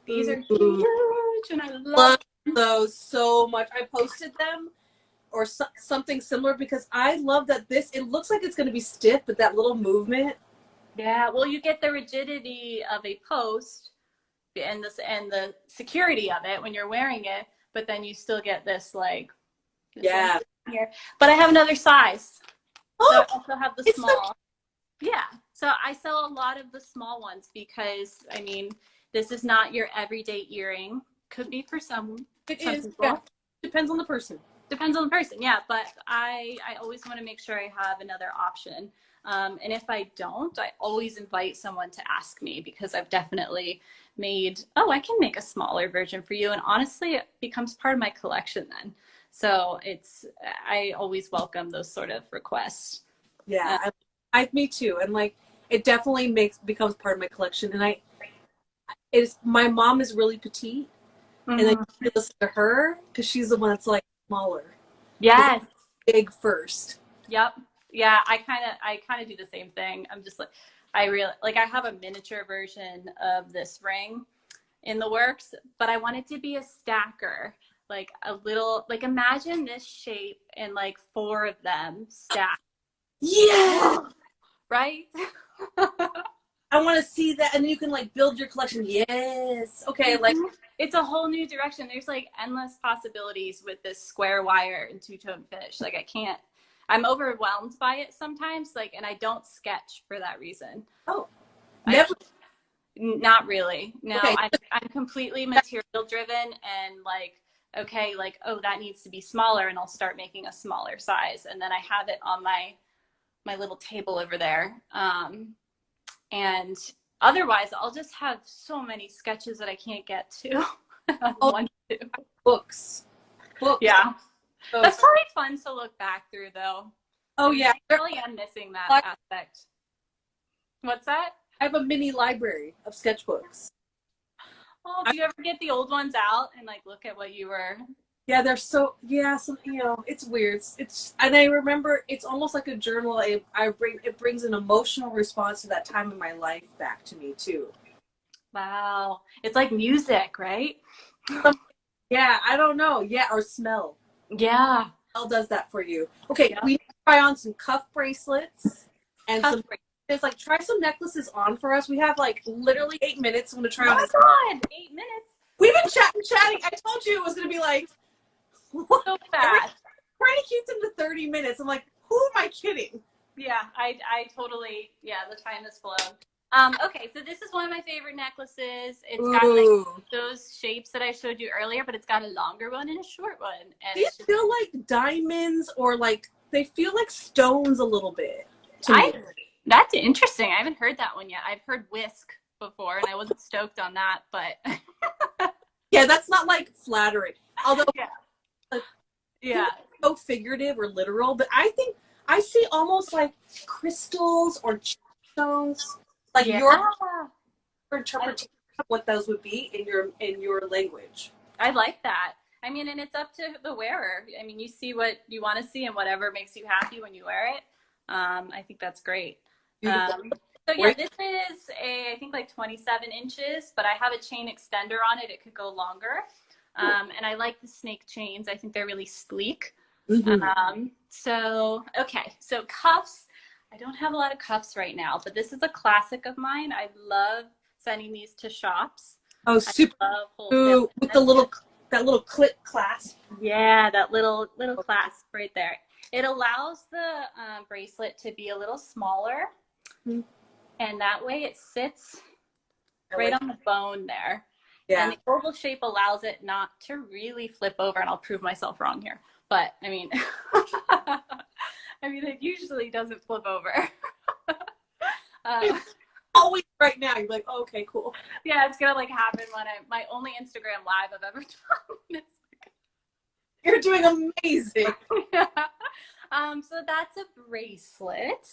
These are huge, and I love those so much. I posted them or something similar because I love that it looks like it's going to be stiff, but that little movement. Yeah, well, you get the rigidity of a post and the security of it when you're wearing it, but then you still get this like here. But I have another size. So I also have the small. Yeah. So I sell a lot of the small ones because, I mean, this is not your everyday earring. Could be for some people. Yeah. Depends on the person. Depends on the person, yeah. But I always want to make sure I have another option. And if I don't, I always invite someone to ask me, because I've definitely made, oh, I can make a smaller version for you. And honestly, it becomes part of my collection then. So I always welcome those sort of requests. Yeah, me too. And like, it definitely becomes part of my collection. And my mom is really petite, and I listen to her because she's the one that's like smaller. Yes. Big first. Yep. Yeah, I kind of do the same thing. I'm just like, I have a miniature version of this ring in the works, but I want it to be a stacker, like a little, like imagine this shape and like 4 of them stacked. Yeah. Right? I want to see that, and then you can like build your collection. Yes. Okay. Like, it's a whole new direction. There's like endless possibilities with this square wire and two-tone finish. Like I'm overwhelmed by it sometimes. Like, and I don't sketch for that reason. oh, never. Not really. No, Okay. I'm completely material driven, and like, okay, like, oh, that needs to be smaller, and I'll start making a smaller size, and then I have it on my little table over there. And otherwise, I'll just have so many sketches that I can't get to. Books. Yeah. That's probably fun to look back through, though. Oh, yeah. I really am missing that aspect. What's that? I have a mini library of sketchbooks. Oh, do you ever get the old ones out and like look at what you were? Yeah, they're so, yeah, so, you know, it's weird. And I remember it's almost like a journal. It brings an emotional response to that time in my life back to me too. Wow. It's like music, right? Yeah, I don't know. Yeah, or smell. Yeah. Smell does that for you. Okay, yeah. We need to try on some cuff bracelets and it's like, try some necklaces on for us. We have like literally 8 minutes. I'm going to try on this. Oh my God, 8 minutes? We've been chatting. I told you it was going to be like, so fast. We're trying to keep them to 30 minutes. I'm like, who am I kidding? Yeah, I totally, the time has flown. Okay, so this is one of my favorite necklaces. It's got like those shapes that I showed you earlier, but it's got a longer one and a short one. And they feel like diamonds, or like they feel like stones a little bit. That's interesting. I haven't heard that one yet. I've heard whisk before, and I wasn't stoked on that, but yeah, that's not like flattering. Although yeah, so figurative or literal, but I think I see almost like crystals or stones, like your interpretation of what those would be in your language. I like that. I mean, and it's up to the wearer. I mean, you see what you want to see and whatever makes you happy when you wear it. I think that's great. So yeah, this is I think like 27 inches, but I have a chain extender on it. It could go longer. And I like the snake chains. I think they're really sleek. So cuffs. I don't have a lot of cuffs right now, but this is a classic of mine. I love sending these to shops. Oh, super! With that little clip clasp. Yeah, that little clasp right there. It allows the bracelet to be a little smaller, and that way it sits right on the bone there. Yeah. And the oval shape allows it not to really flip over, and I'll prove myself wrong here. But I mean, it usually doesn't flip over. Always right now. You're like, oh, okay, cool. Yeah, it's gonna like happen when my only Instagram live I've ever done. You're doing amazing. Yeah. So that's a bracelet.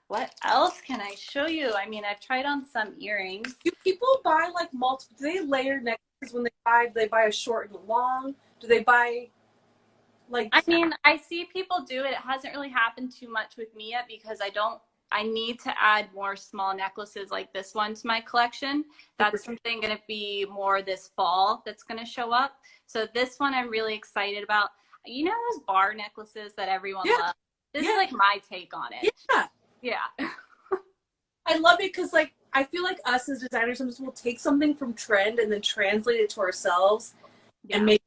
What else can I show you? I mean, I've tried on some earrings. Do people buy like multiple? Do they layer necklaces when they buy? Do they buy a short and a long? Do they buy like? I mean, I see people do it. It hasn't really happened too much with me yet because I need to add more small necklaces like this one to my collection. That's something going to be more this fall that's going to show up. So this one I'm really excited about. You know those bar necklaces that everyone loves? This is like my take on it. Yeah. I love it because like I feel like us as designers sometimes will take something from trend and then translate it to ourselves and make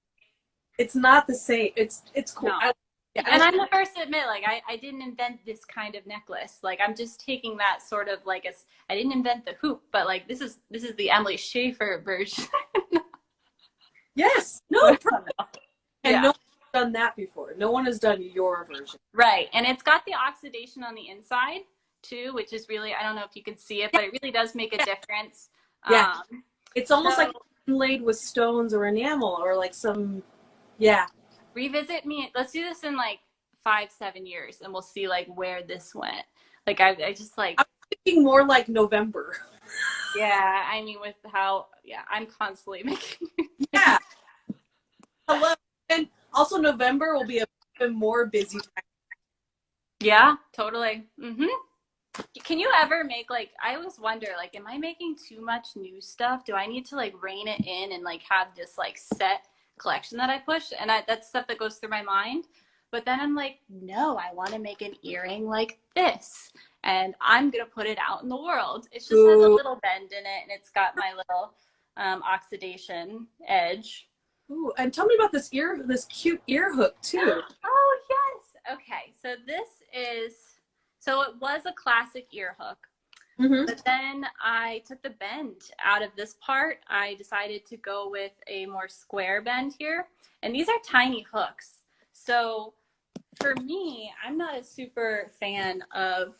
it's not the same. It's cool. No. And I'm the first to admit, like, I didn't invent this kind of necklace. Like, I'm just taking that sort of like I didn't invent the hoop, but like this is the Emily Shaffer version. Yes. No. And no done that before. No one has done your version. Right. And it's got the oxidation on the inside too, which is really, I don't know if you can see it, but it really does make a difference. Yeah. It's almost so, like inlaid with stones or enamel or like some, yeah. Revisit me. Let's do this in like 5-7 years and we'll see like where this went. Like I just like. I'm thinking more like November. Yeah. I mean, with how, yeah, I'm constantly making. Yeah. Hello. And also November will be a even more busy time. Yeah, totally. Mm-hmm. Can you ever make like, I always wonder, like, am I making too much new stuff? Do I need to like rein it in and like have this like set collection that I push? And that's stuff that goes through my mind. But then I'm like, no, I want to make an earring like this. And I'm going to put it out in the world. It just has a little bend in it and it's got my little oxidation edge. Ooh, and tell me about this cute ear hook too. Oh, yes. Okay. So it was a classic ear hook. Mm-hmm. But then I took the bend out of this part. I decided to go with a more square bend here. And these are tiny hooks. So for me, I'm not a super fan of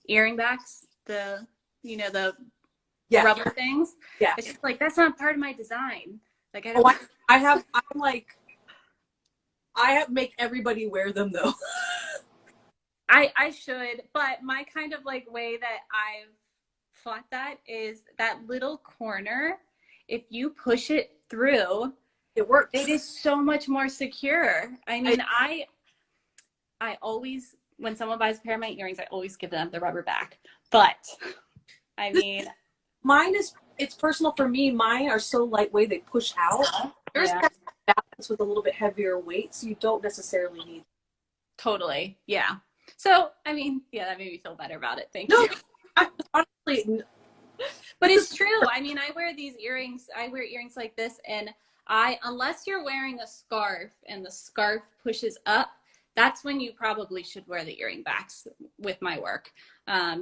earring backs, the rubber things. Yeah. It's just like, that's not part of my design. Like, I make everybody wear them though. I should, but my kind of like way that I've fought that is that little corner. If you push it through, it works. It is so much more secure. I mean, I always, when someone buys a pair of my earrings, I always give them the rubber back. But I mean, it's personal for me. Mine are so lightweight, they push out. Yours has balance with a little bit heavier weight, so you don't necessarily need. Totally. Yeah. So, I mean, yeah, that made me feel better about it. Thank you. Honestly, but it's true. I mean, I wear earrings like this, and unless you're wearing a scarf and the scarf pushes up, that's when you probably should wear the earring backs with my work.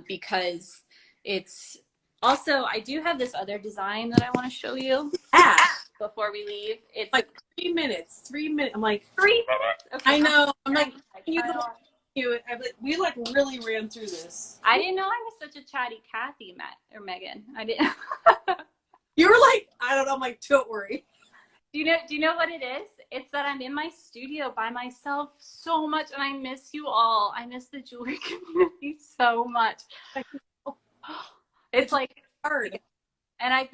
Because it's also, I do have this other design that I want to show you before we leave. It's like 3 minutes. I'm like, 3 minutes? Okay. I know. I'm like, we like really ran through this. I didn't know I was such a chatty Kathy, Megan. I didn't. You were like, I don't know. I'm like, don't worry. Do you know what it is? It's that I'm in my studio by myself so much, and I miss you all. I miss the jewelry community so much. It's like hard. And I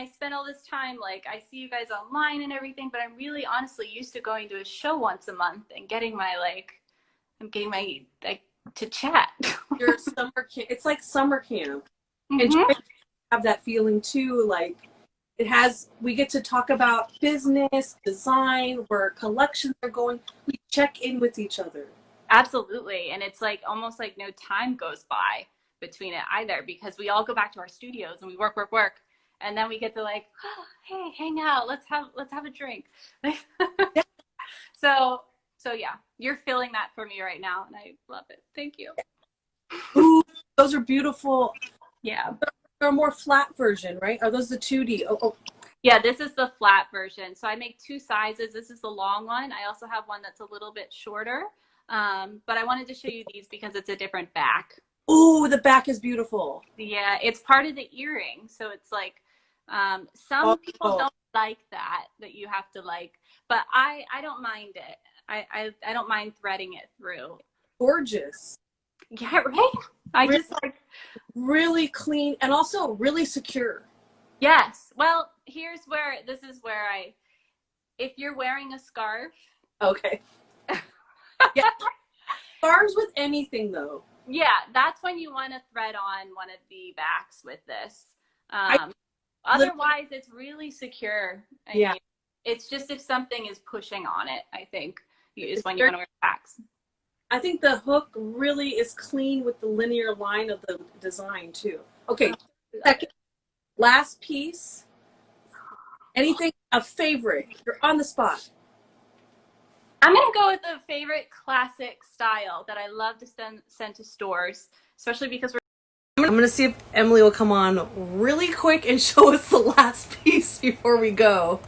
spent all this time, like, I see you guys online and everything, but I'm really honestly used to going to a show once a month and getting my to chat. Your summer camp. It's like summer camp. Mm-hmm. And you have that feeling too, like we get to talk about business, design, where collections are going. We check in with each other. Absolutely. And it's like almost like no time goes by between it either, because we all go back to our studios and we work. And then we get to like, oh, hey, hang out. Let's have a drink. So yeah, you're feeling that for me right now, and I love it. Thank you. Ooh, those are beautiful. Yeah. They're a more flat version, right? Are those the 2D? Oh. Yeah, this is the flat version. So I make 2 sizes. This is the long one. I also have one that's a little bit shorter. But I wanted to show you these because it's a different back. Ooh, the back is beautiful. Yeah, it's part of the earring. So it's like, some people don't like that you have to like, but I don't mind it. I don't mind threading it through. Gorgeous. Yeah, right? I really, just like really clean and also really secure. Yes. Well, this is where if you're wearing a scarf. Okay. Yeah. Scarves with anything though. Yeah, that's when you want to thread on one of the backs with this. Otherwise, it's really secure. I mean, it's just if something is pushing on it, I think, is when you want to wear backs. I think the hook really is clean with the linear line of the design too. Okay, last piece. Anything, a favorite? You're on the spot. I'm going to go with a favorite classic style that I love to send to stores, especially because I'm going to see if Emily will come on really quick and show us the last piece before we go.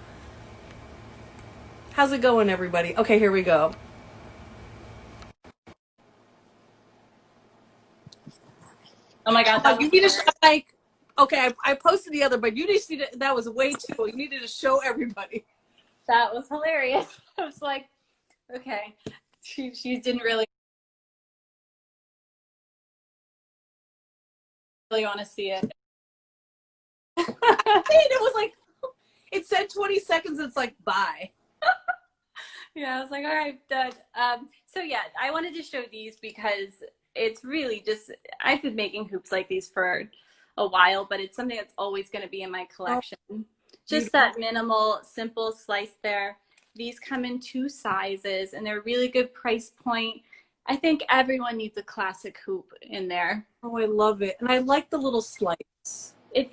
How's it going, everybody? Okay, here we go. Oh my God, that You need to show, like, okay, I posted the other, but you need to, that was way too, you needed to show everybody. that was hilarious. I was like, okay, she didn't really want to see it. And it was like, it said 20 seconds, it's like, bye. Yeah, I was like, all right, done. So yeah, I wanted to show these because it's really just, I've been making hoops like these for a while, but it's something that's always going to be in my collection. Just that minimal, simple slice there. These come in 2 sizes and they're really good price point. I think everyone needs a classic hoop in there. Oh, I love it. And I like the little slice. Yeah,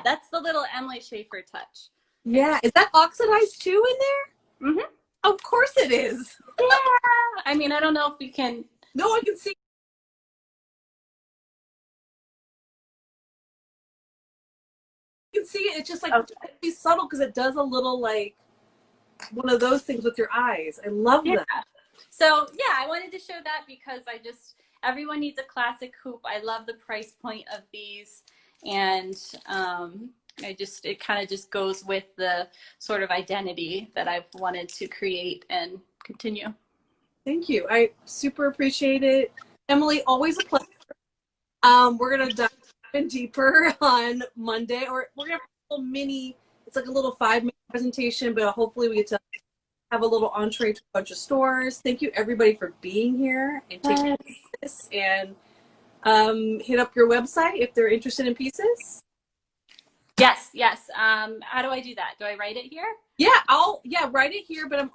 that's the little Emily Shaffer touch. Yeah, is that oxidized too in there? Mm-hmm. Of course it is. Yeah, I mean, I don't know if we can. No one can see. You can see it. It's just like be subtle because it does a little like one of those things with your eyes. I love that. So yeah, I wanted to show that because everyone needs a classic hoop. I love the price point of these, and it kind of just goes with the sort of identity that I've wanted to create and continue. Thank you. I super appreciate it. Emily, always a pleasure. We're going to dive in deeper on Monday, or we're going to have a little mini, it's like a little 5-minute presentation, but hopefully we get to have a little entree to a bunch of stores. Thank you everybody for being here and taking this, and hit up your website if they're interested in pieces. Yes. How do I do that? Do I write it here? Yeah, write it here, but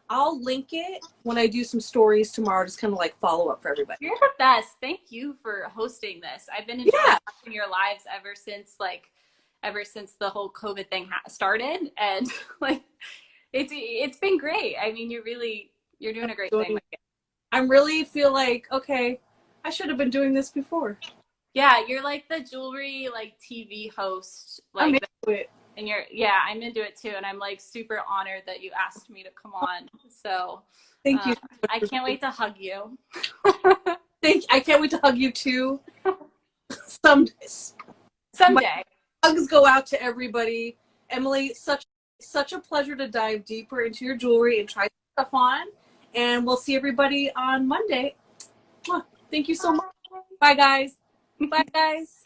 I'll link it when I do some stories tomorrow, just kind of like follow up for everybody. You're the best. Thank you for hosting this. I've been enjoying watching your lives ever since the whole COVID thing started, and like it's been great. I mean, you're doing a great thing. I really feel like, okay, I should have been doing this before. Yeah, you're like the jewelry like TV host. Like, I'm into it. And I'm into it too, and I'm like super honored that you asked me to come on. So thank you. I can't wait to hug you. I can't wait to hug you too. Someday. My hugs go out to everybody. Emily, such a pleasure to dive deeper into your jewelry and try stuff on. And we'll see everybody on Monday. Thank you so much. Bye, guys. Bye, guys.